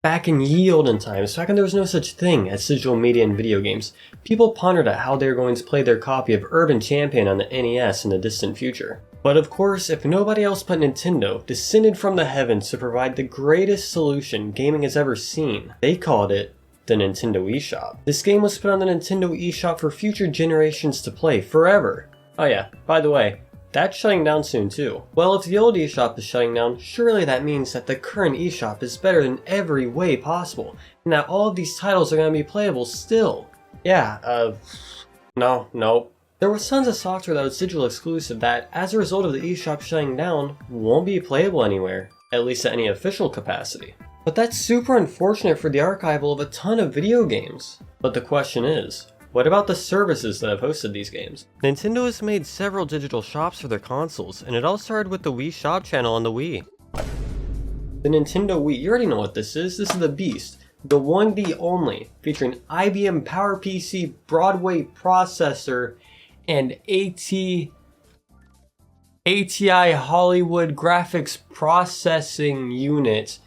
Back in ye olden times, back when there was no such thing as digital media and video games, people pondered at how they were going to play their copy of Urban Champion on the NES in the distant future. But of course, if nobody else but Nintendo descended from the heavens to provide the greatest solution gaming has ever seen, they called it the Nintendo eShop. This game was put on the Nintendo eShop for future generations to play forever. Oh yeah, by the way, that's shutting down soon too. Well, if the old eShop is shutting down, surely that means that the current eShop is better in every way possible, and that all of these titles are going to be playable still. Yeah, no. There was tons of software that was digital exclusive that, as a result of the eShop shutting down, won't be playable anywhere, at least at any official capacity. But that's super unfortunate for the archival of a ton of video games. But the question is, what about the services that have hosted these games? Nintendo has made several digital shops for their consoles, and it all started with the Wii Shop Channel on the Wii. The Nintendo Wii, you already know what this is. This is the beast. The one, the only, featuring IBM PowerPC Broadway processor and ATI Hollywood graphics processing unit.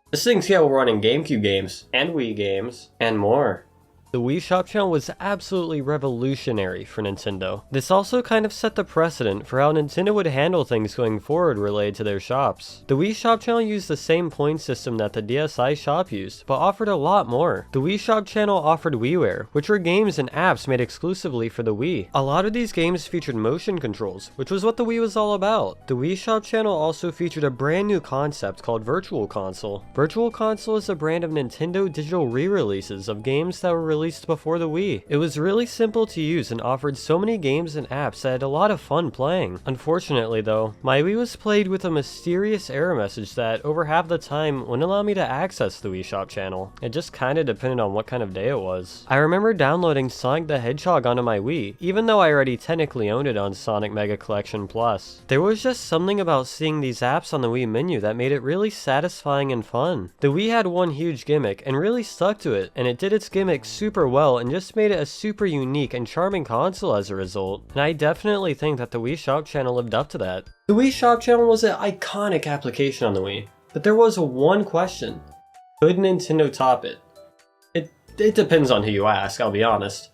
This thing's capable of running GameCube games, and Wii games, and more. The Wii Shop Channel was absolutely revolutionary for Nintendo. This also kind of set the precedent for how Nintendo would handle things going forward related to their shops. The Wii Shop Channel used the same point system that the DSi Shop used, but offered a lot more. The Wii Shop Channel offered WiiWare, which were games and apps made exclusively for the Wii. A lot of these games featured motion controls, which was what the Wii was all about. The Wii Shop Channel also featured a brand new concept called Virtual Console. Virtual Console is a brand of Nintendo digital re-releases of games that were released before the Wii. It was really simple to use and offered so many games and apps that I had a lot of fun playing. Unfortunately though, my Wii was plagued with a mysterious error message that over half the time wouldn't allow me to access the Wii Shop Channel. It just kinda depended on what kind of day it was. I remember downloading Sonic the Hedgehog onto my Wii, even though I already technically owned it on Sonic Mega Collection Plus. There was just something about seeing these apps on the Wii menu that made it really satisfying and fun. The Wii had one huge gimmick and really stuck to it, and it did its gimmick super well and just made it a super unique and charming console as a result, and I definitely think that the Wii Shop Channel lived up to that. The Wii Shop Channel was an iconic application on the Wii, but there was one question. Could Nintendo top it? It depends on who you ask, I'll be honest.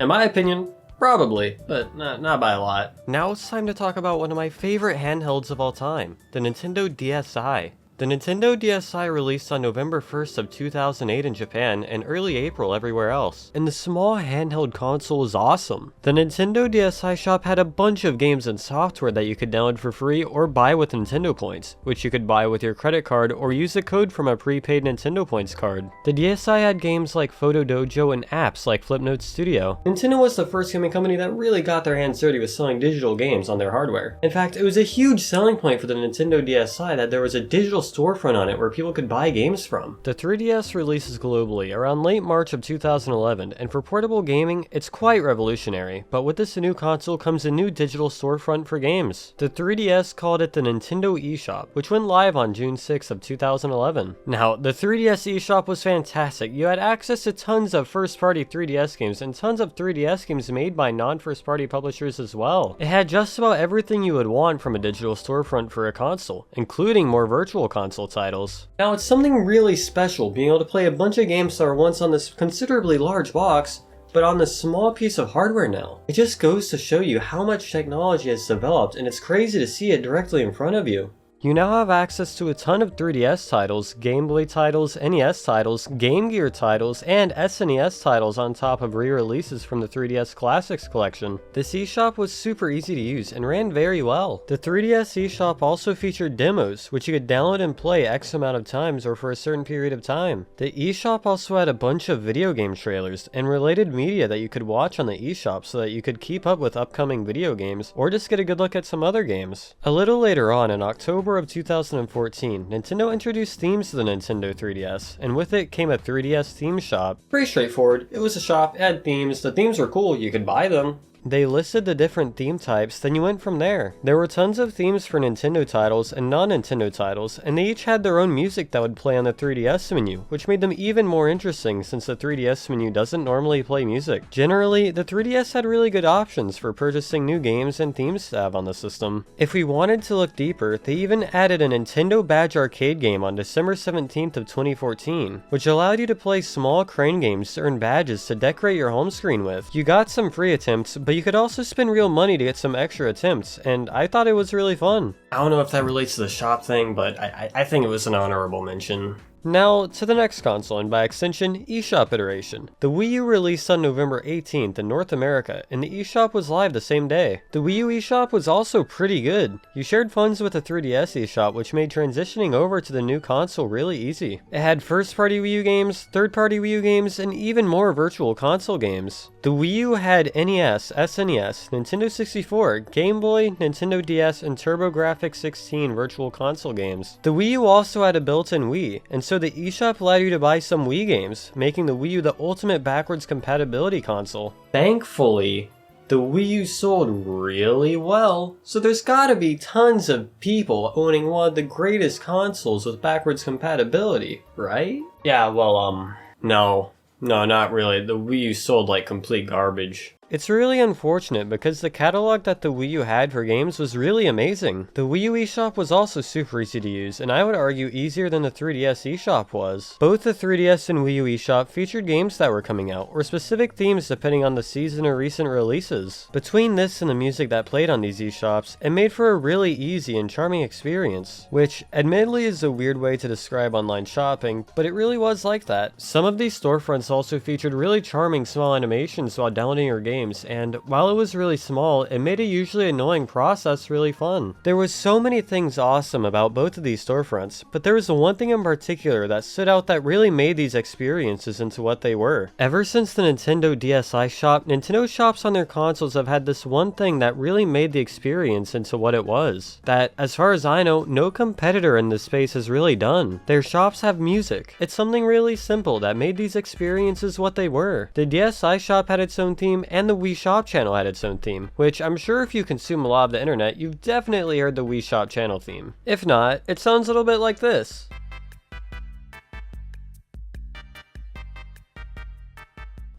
In my opinion, probably, but not by a lot. Now it's time to talk about one of my favorite handhelds of all time, the Nintendo DSi. The Nintendo DSi released on November 1st of 2008 in Japan and early April everywhere else, and the small handheld console is awesome. The Nintendo DSi shop had a bunch of games and software that you could download for free or buy with Nintendo points, which you could buy with your credit card or use a code from a prepaid Nintendo points card. The DSi had games like Photo Dojo and apps like Flipnote Studio. Nintendo was the first gaming company that really got their hands dirty with selling digital games on their hardware. In fact, it was a huge selling point for the Nintendo DSi that there was a digital storefront on it where people could buy games from. The 3DS releases globally around late March of 2011, and for portable gaming, it's quite revolutionary, but with this new console comes a new digital storefront for games. The 3DS called it the Nintendo eShop, which went live on June 6 of 2011. Now, the 3DS eShop was fantastic. You had access to tons of first-party 3DS games and tons of 3DS games made by non-first-party publishers as well. It had just about everything you would want from a digital storefront for a console, including more virtual console titles. Now it's something really special being able to play a bunch of games that were once on this considerably large box, but on this small piece of hardware now. It just goes to show you how much technology has developed, and it's crazy to see it directly in front of you. You now have access to a ton of 3DS titles, Game Boy titles, NES titles, Game Gear titles, and SNES titles on top of re-releases from the 3DS Classics collection. This eShop was super easy to use and ran very well. The 3DS eShop also featured demos, which you could download and play X amount of times or for a certain period of time. The eShop also had a bunch of video game trailers and related media that you could watch on the eShop so that you could keep up with upcoming video games or just get a good look at some other games. A little later on in October of 2014, Nintendo introduced themes to the Nintendo 3DS, and with it came a 3DS theme shop. Pretty straightforward. It was a shop, it had themes, the themes were cool, you could buy them. they listed the different theme types, then you went from there. There were tons of themes for Nintendo titles and non-Nintendo titles, and they each had their own music that would play on the 3DS menu, which made them even more interesting since the 3DS menu doesn't normally play music. Generally, the 3DS had really good options for purchasing new games and themes to have on the system. If we wanted to look deeper, they even added a Nintendo Badge arcade game on December 17th of 2014, which allowed you to play small crane games to earn badges to decorate your home screen with. You got some free attempts, but you could also spend real money to get some extra attempts, and I thought it was really fun. I don't know if that relates to the shop thing, but I think it was an honorable mention. Now, to the next console, and by extension, eShop iteration. The Wii U released on November 18th in North America, and the eShop was live the same day. The Wii U eShop was also pretty good. You shared funds with the 3DS eShop, which made transitioning over to the new console really easy. It had first-party Wii U games, third-party Wii U games, and even more virtual console games. The Wii U had NES, SNES, Nintendo 64, Game Boy, Nintendo DS, and TurboGrafx-16 virtual console games. The Wii U also had a built-in Wii, and so the eShop allowed you to buy some Wii games, making the Wii U the ultimate backwards compatibility console. Thankfully, the Wii U sold really well, so there's gotta be tons of people owning one of the greatest consoles with backwards compatibility, right? Yeah, well, no, not really. The Wii U sold like complete garbage. It's really unfortunate because the catalog that the Wii U had for games was really amazing. The Wii U eShop was also super easy to use, and I would argue easier than the 3DS eShop was. Both the 3DS and Wii U eShop featured games that were coming out, or specific themes depending on the season or recent releases. Between this and the music that played on these eShops, it made for a really easy and charming experience, which admittedly is a weird way to describe online shopping, but it really was like that. Some of these storefronts also featured really charming small animations while downloading your game, and while it was really small, it made a usually annoying process really fun. There was so many things awesome about both of these storefronts, but there was one thing in particular that stood out that really made these experiences into what they were. Ever since the Nintendo DSi Shop, Nintendo shops on their consoles have had this one thing that really made the experience into what it was, that, as far as I know, no competitor in this space has really done. Their shops have music. It's something really simple that made these experiences what they were. The DSi Shop had its own theme, and the Wii Shop Channel had its own theme, which I'm sure if you consume a lot of the internet, you've definitely heard the Wii Shop Channel theme. If not, it sounds a little bit like this.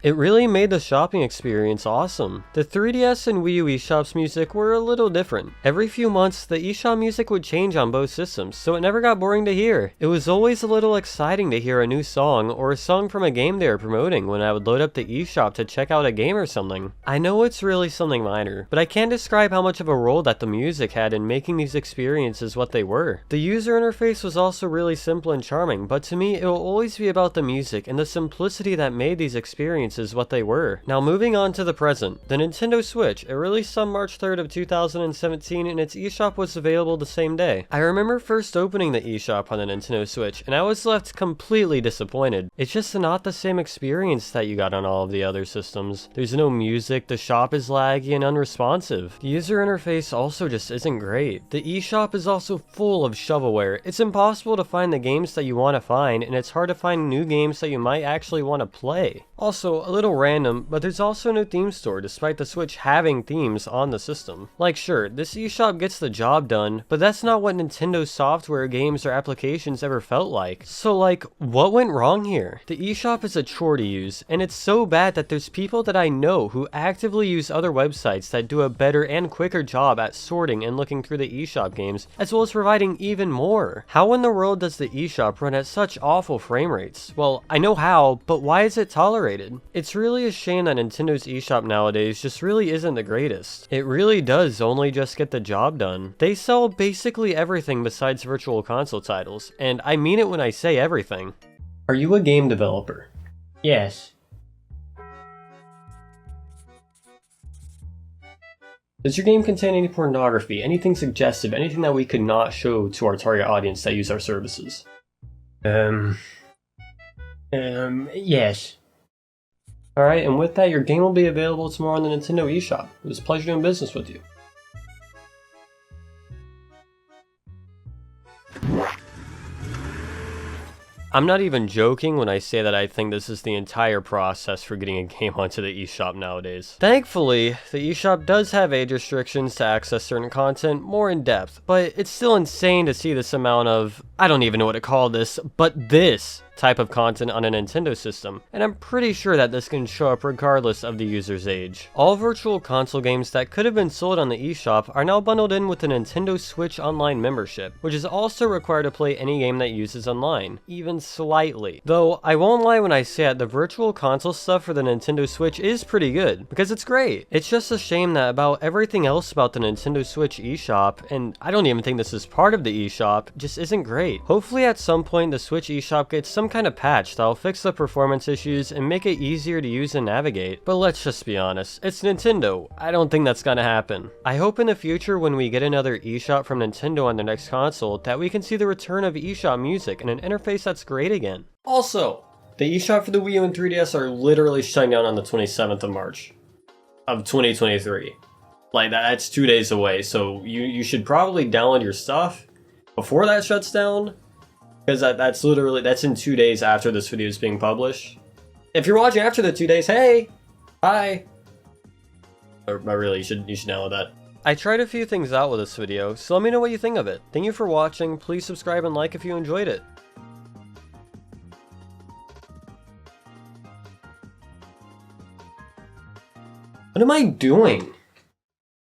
It really made the shopping experience awesome. The 3DS and Wii U eShop's music were a little different. Every few months, the eShop music would change on both systems, so it never got boring to hear. It was always a little exciting to hear a new song, or a song from a game they were promoting when I would load up the eShop to check out a game or something. I know it's really something minor, but I can't describe how much of a role that the music had in making these experiences what they were. The user interface was also really simple and charming, but to me, it will always be about the music and the simplicity that made these experiences what they were. Now moving on to the present, the Nintendo Switch. It released on March 3rd of 2017 and its eShop was available the same day. I remember first opening the eShop on the Nintendo Switch and I was left completely disappointed. It's just not the same experience that you got on all of the other systems. There's no music, the shop is laggy and unresponsive. The user interface also just isn't great. The eShop is also full of shovelware. It's impossible to find the games that you want to find, and it's hard to find new games that you might actually want to play. Also, a little random, but there's also no theme store despite the Switch having themes on the system. Like sure, this eShop gets the job done, but that's not what Nintendo software, games, or applications ever felt like. So like, what went wrong here? The eShop is a chore to use, and it's so bad that there's people that I know who actively use other websites that do a better and quicker job at sorting and looking through the eShop games, as well as providing even more. How in the world does the eShop run at such awful frame rates? Well, I know how, but why is it tolerated? It's really a shame that Nintendo's eShop nowadays just really isn't the greatest. It really does only just get the job done. They sell basically everything besides virtual console titles, and I mean it when I say everything. Are you a game developer? Yes. Does your game contain any pornography, anything suggestive, anything that we could not show to our target audience that use our services? Yes. Alright, and with that, your game will be available tomorrow on the Nintendo eShop. It was a pleasure doing business with you. I'm not even joking when I say that I think this is the entire process for getting a game onto the eShop nowadays. Thankfully, the eShop does have age restrictions to access certain content more in depth, but it's still insane to see this amount of, I don't even know what to call this, but this type of content on a Nintendo system, and I'm pretty sure that this can show up regardless of the user's age. All virtual console games that could have been sold on the eShop are now bundled in with the Nintendo Switch Online membership, which is also required to play any game that uses online, even slightly. Though, I won't lie when I say that the virtual console stuff for the Nintendo Switch is pretty good, because it's great. It's just a shame that about everything else about the Nintendo Switch eShop, and I don't even think this is part of the eShop, just isn't great. Hopefully at some point the Switch eShop gets some kind of patch that'll fix the performance issues and make it easier to use and navigate. But let's just be honest, it's Nintendo. I don't think that's gonna happen. I hope in the future when we get another eShop from Nintendo on their next console that we can see the return of eShop music and an interface that's great again. Also, the eShop for the Wii U and 3DS are literally shutting down on the 27th of March of 2023. Like that's 2 days away, so you should probably download your stuff before that shuts down. Because that's in 2 days after this video is being published. If you're watching after the 2 days, hey! Hi! But really, you should download that. I tried a few things out with this video, so let me know what you think of it. Thank you for watching, please subscribe and like if you enjoyed it. What am I doing?